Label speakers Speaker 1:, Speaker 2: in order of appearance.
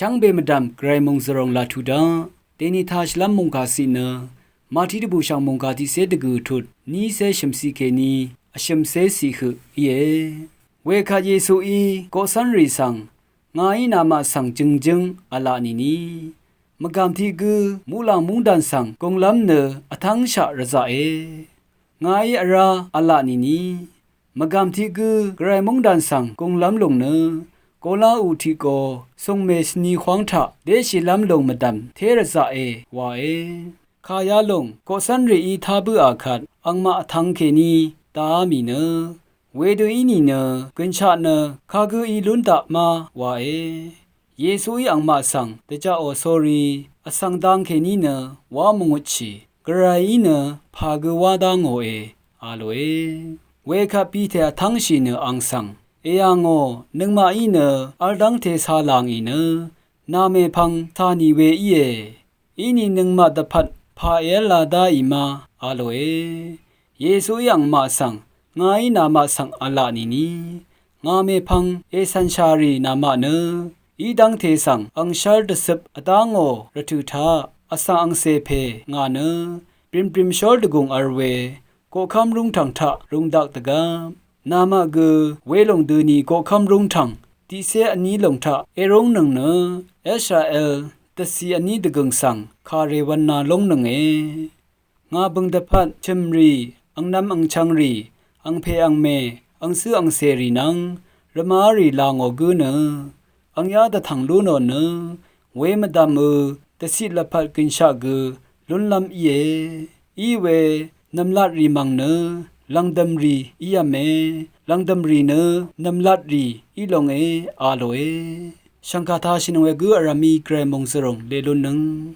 Speaker 1: ช่างเบมดำไกรมงสรงลาทูดาเดนิทาชลัมมงกาสินะมาที่ดบูช่างมงกาที่เสดกูทุดนี้เสชมสีเคนีอชมเสสีคือเยเวคาเยซูอีโกสันรีสังงายนามาสังจึงอลานีนีมกามที่กูมูลามุงดันสังกงลำเนออทังชะระซาเองายอราอลานีนีมกามที่กูไกรมงดันสังกงลำลงเนอโกลาอูทีโกทรงเมสนีขวางทะเดชิลำลงมดำเทระซาเอวาเอขายาลงโกสันรีอีทาบุอาคัดอังมาทังเคนีตามีเนเวดูอีนีเนกุนชาเนคากูอีลุนตะมาวาเอเยซูอีอังมาสังเตจาโอโซรีอสังดังเคนีเนวามงุชีกรายเนพากูวาดังโอเออาโลเอเวคาปีเททังชีเนอังสังเอียงโอนึงมาอีเนอัลดังเทสาลางอีเนนาเมพังทานีเวอีเออีนีนึงมาตะพัดพาเอลาดาอีมาอาโลเอเยซูยังมาสังงายนามาสังอลานีนีงาเมพังเอสันชารีนามาเนอีดังเทสังอังชาร์ดซึบอตางโอระทุทาอสังอังเซเพงาเนปริมชอลดกุงอร์เวโกคำรุงทังทะรุงดักตะกามนามาเกเวลงดูนีโกคำรุงทังที่เสอันนี้ลงทะเอรงหนึ่งเนเอชราเอลตะสีอันนี้ดกงสังคาเรวันนาลงหนึ่งงาบึงตะพัดชิมรีอังน้ำอังชังรีอังเพอังเมอังซื้ออังเสรีนังระมารีลางอกูเนอังยาตะทังลูนอนเนเวมดามตะสิละพัดกินชาเกลุนลำอีเวนำลาดรีมังเนลังดัมรีอียเมลังดัมรีเนนำลาดรีอีลงอาโลเอชังคาทาชินเวกูอารามีเกรมงสรงเลลุนนึง